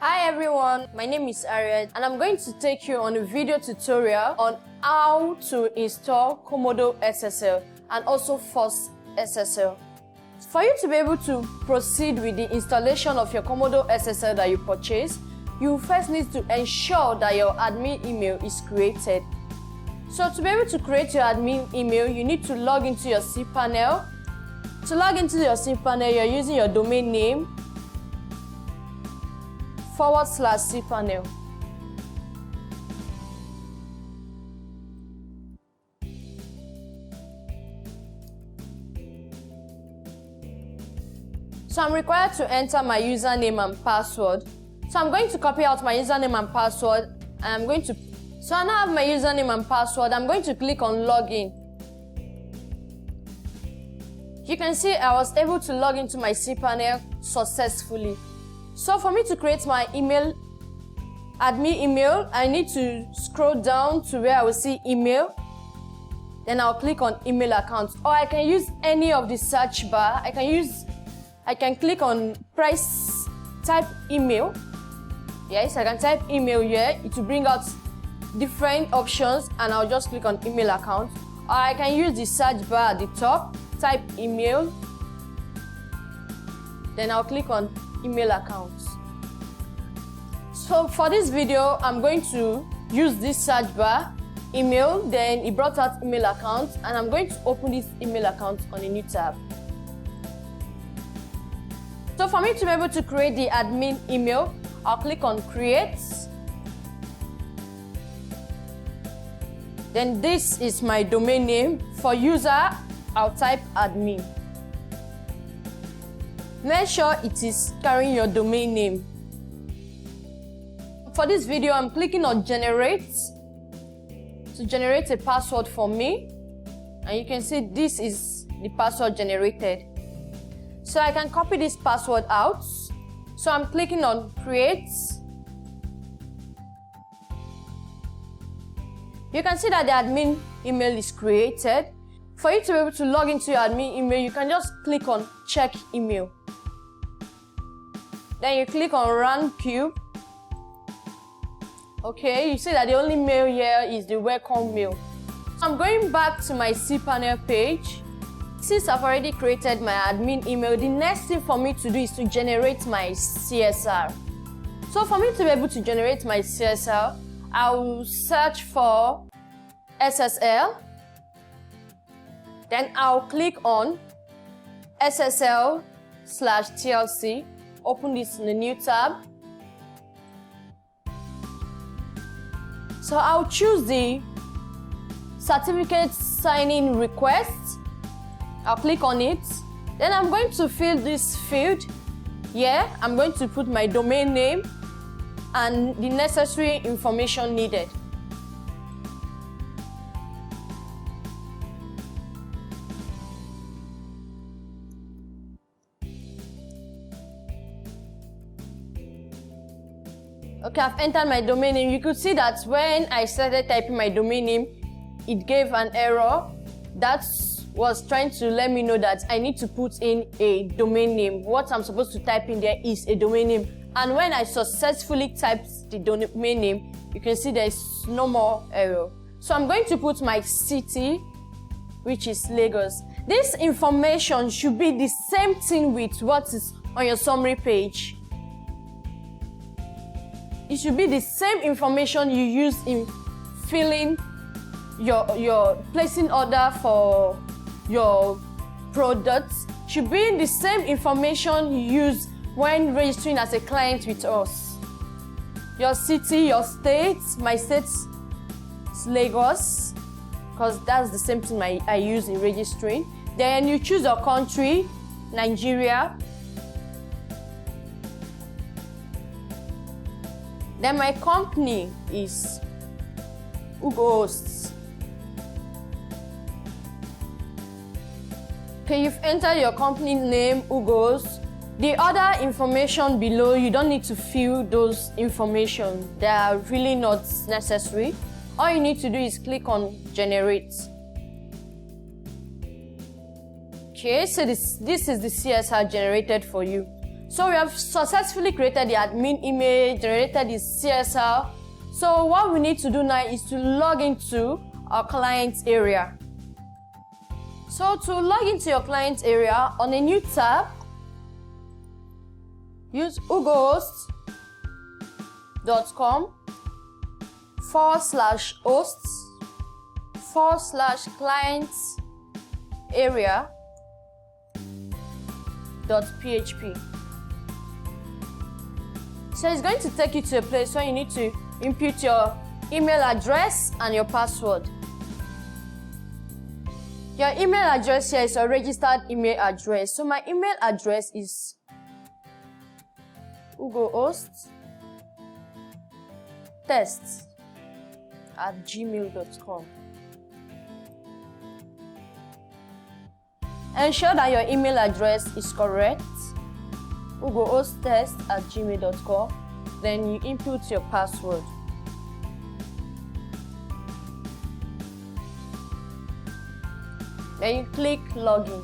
Hi everyone, my name is Ariel and I'm going to take you on a video tutorial on how to install Commodo SSL and also Force SSL. For you to be able to proceed with the installation of your Commodo SSL that you purchase, you first need to ensure that your admin email is created. So to be able to create your admin email, you need to log into your cPanel. To log into your cPanel, you're using your domain name /cPanel. So I'm required to enter my username and password. So I'm going to copy out my username and password and so I now have my username and password. I'm going to click on login. You can see I was able to log into my cPanel successfully. So for me to create my admin email, I need to scroll down to where I will see email. Then I'll click on email account. Or I can use any of the search bar. I can click on type email. Yes, I can type email here. It will bring out different options and I'll just click on email account. Or I can use the search bar at the top, type email. Then I'll click on email accounts. So for this video, I'm going to use this search bar, email, then it brought out email account, and I'm going to open this email account on a new tab. So for me to be able to create the admin email, I'll click on create. Then this is my domain name. For user, I'll type admin. Make sure it is carrying your domain name. For this video, I'm clicking on generate to generate a password for me. And you can see this is the password generated. So I can copy this password out. So I'm clicking on create. You can see that the admin email is created. For you to be able to log into your admin email, you can just click on check email. Then you click on run queue. Okay, you see that the only mail here is the welcome mail. So I'm going back to my cPanel page. Since I've already created my admin email, the next thing for me to do is to generate my CSR. So for me to be able to generate my CSR, I will search for SSL. Then I'll click on SSL/TLC. Open this in a new tab. So I'll choose the certificate sign-in request. I'll click on it. Then I'm going to fill this field. Here, I'm going to put my domain name and the necessary information needed. Okay, I've entered my domain name. You could see that when I started typing my domain name, it gave an error. That was trying to let me know that I need to put in a domain name. What I'm supposed to type in there is a domain name. And when I successfully typed the domain name, you can see there's no more error. So I'm going to put my city, which is Lagos. This information should be the same thing with what is on your summary page. It should be the same information you use in filling your placing order for your products. Should be the same information you use when registering as a client with us. Your city, your state, my state is Lagos, because that's the same thing I use in registering. Then you choose your country, Nigeria. Then my company is Hosts. Okay, you've entered your company name, Hosts. The other information below, you don't need to fill those information. They are really not necessary. All you need to do is click on generate. Okay, so this is the CSR generated for you. So we have successfully created the admin email, generated the CSL. So what we need to do now is to log into our client area. So to log into your client area, on a new tab, use ugohost.com/hosts/clients area.php. So it's going to take you to a place where you need to input your email address and your password. Your email address here is your registered email address. So my email address is ugohost@gmail.com. Ensure that your email address is correct. ugohosttest@gmail.com. Then you input your password. Then you click login.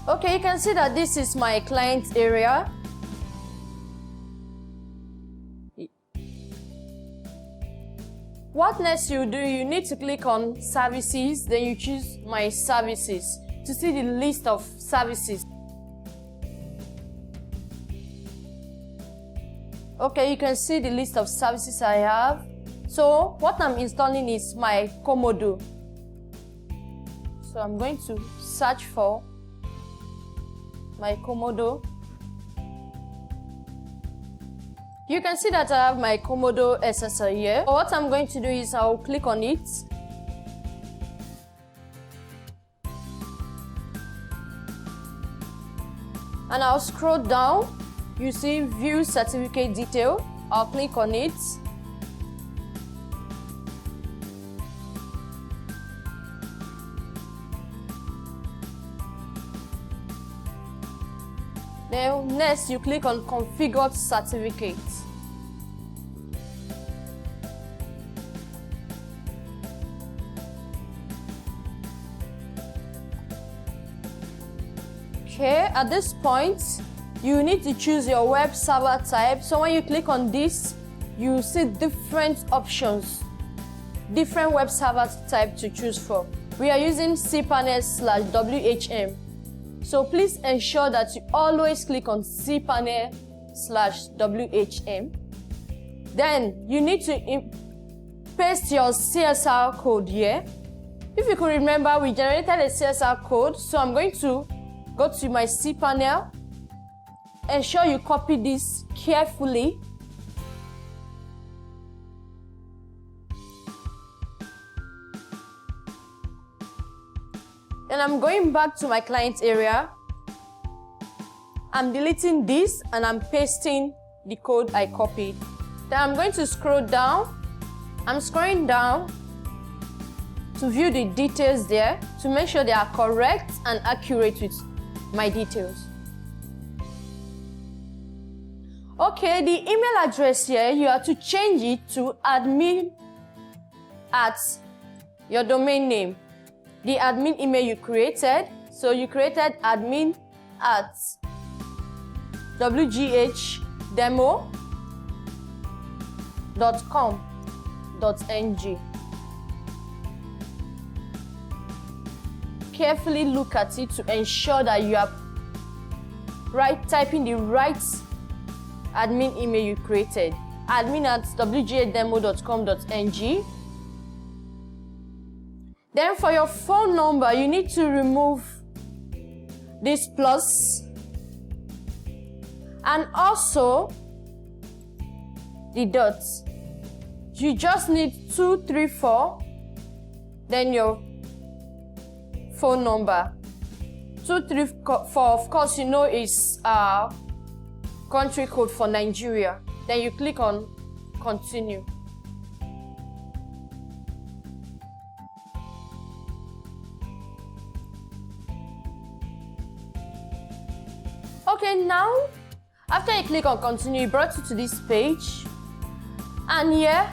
Okay, you can see that this is my client area. What next you do, you need to click on services, then you choose my services to see the list of services. Okay, you can see the list of services I have. So what I'm installing is my Commodo. So I'm going to search for my Commodo. You can see that I have my Commodo SSL here. So what I'm going to do is I'll click on it. And I'll scroll down. You see view certificate detail. I'll click on it. Then next you click on configured certificates. Okay, at this point, you need to choose your web server type. So when you click on this, you see different options, different web server type to choose for. We are using cpanel/WHM. So please ensure that you always click on cpanel/WHM. Then you need to paste your CSL code here. If you could remember, we generated a CSL code. So I'm going to go to my cpanel. Ensure you copy this carefully. Then I'm going back to my client area. I'm deleting this and I'm pasting the code I copied. Then I'm going to scroll down. I'm scrolling down to view the details there to make sure they are correct and accurate with my details. Okay, the email address here, you have to change it to admin at your domain name. The admin email you created. So you created admin at wghdemo.com.ng. Carefully look at it to ensure that you are typing the right admin email you created. Admin at wghdemo.com.ng. Then for your phone number, you need to remove this plus and also the dots. You just need 234, then your phone number. 234, of course, you know is country code for Nigeria. Then you click on continue. Okay, now after you click on continue, it brought you to this page. And here,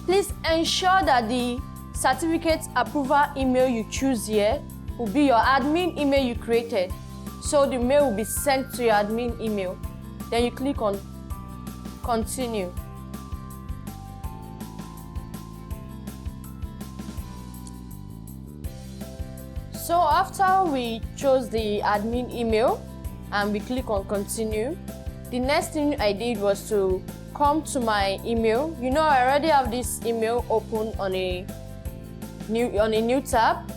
please ensure that the certificate approval email you choose here will be your admin email you created. So the mail will be sent to your admin email. Then you click on continue. So after we chose the admin email and we click on continue, the next thing I did was to come to my email. You know, I already have this email open on a new tab.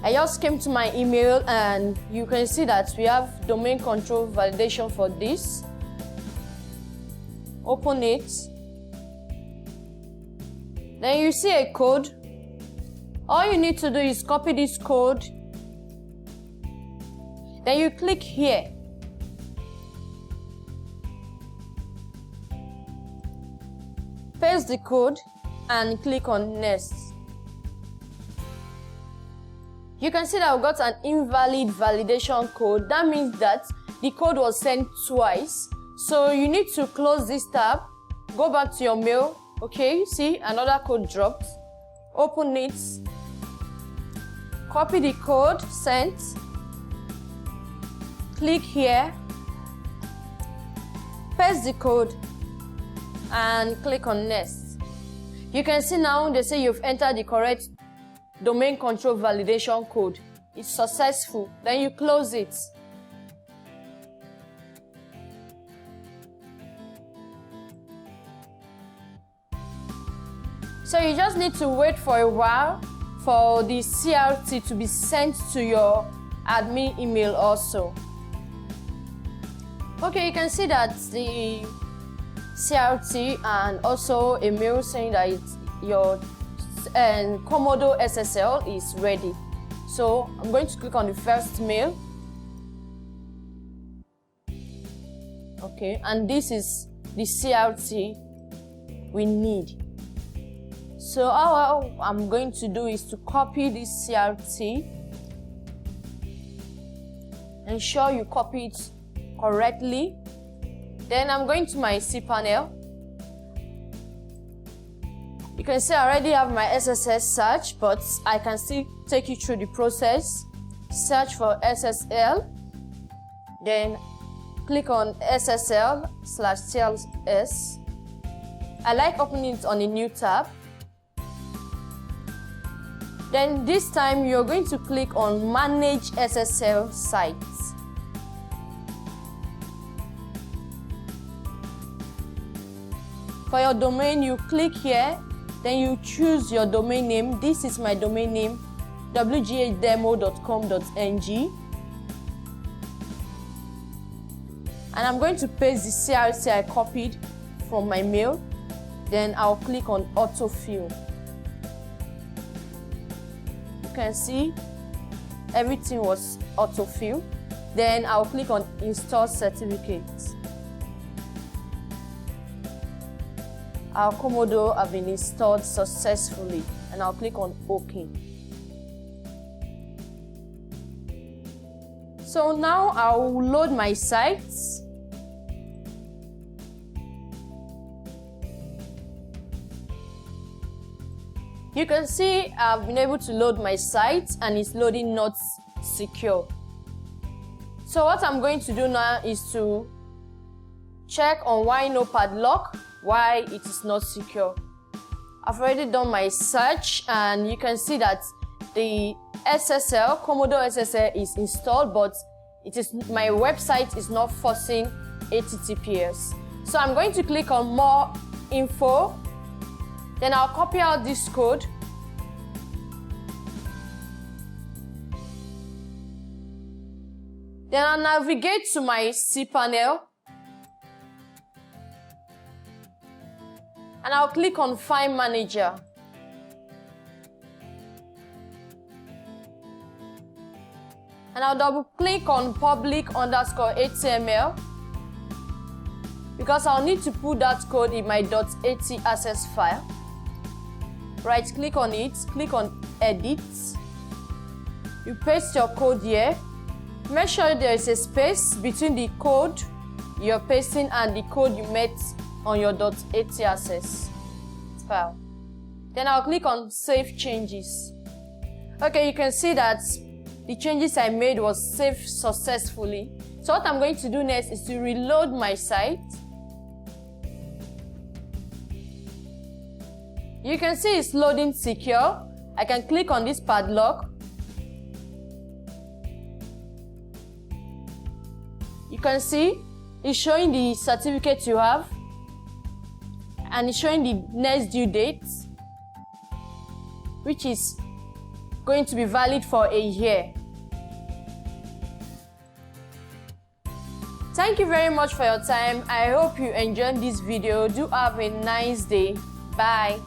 I just came to my email and you can see that we have domain control validation for this. Open it. Then you see a code. All you need to do is copy this code. Then you click here. Paste the code and click on next. You can see that we got an invalid validation code. That means that the code was sent twice. So you need to close this tab, go back to your mail. Okay, see another code dropped. Open it, copy the code sent, click here, paste the code and click on next. You can see now they say you've entered the correct domain control validation code. It's successful. Then you close it. So you just need to wait for a while for the CRT to be sent to your admin email also. Okay, you can see that the CRT and also a mail saying that your Commodo SSL is ready. So I'm going to click on the first mail. Okay, and this is the CRT we need. So all I'm going to do is to copy this CRT. Ensure you copy it correctly. Then I'm going to my cPanel. You can see I already have my SSL search, but I can still take you through the process. Search for SSL, then click on SSL/TLS. I like opening it on a new tab. Then this time you're going to click on Manage SSL Sites. For your domain, you click here, then you choose your domain name. This is my domain name, wghdemo.com.ng. And I'm going to paste the CRT I copied from my mail. Then I'll click on Autofill. You can see everything was autofill. Then I'll click on Install Certificates. Our Commodo have been installed successfully, and I'll click on OK. So now I'll load my sites. You can see I've been able to load my site and it's loading not secure. So what I'm going to do now is to check on why no padlock, why it is not secure. I've already done my search and you can see that the SSL, Commodo SSL is installed, but my website is not forcing HTTPS. So I'm going to click on More Info. Then I'll copy out this code. Then I'll navigate to my cPanel. And I'll click on File Manager. And I'll double click on public_HTML because I'll need to put that code in my .at access file. Right click on it, click on Edit. You paste your code here. Make sure there is a space between the code you're pasting and the code you met on your .at access file. Then I'll click on Save Changes. Okay, you can see that the changes I made was saved successfully. So what I'm going to do next is to reload my site. You can see it's loading secure. I can click on this padlock. You can see it's showing the certificate you have, and it's showing the next due date, which is going to be valid for a year. Thank you very much for your time. I hope you enjoyed this video. Do have a nice day. Bye.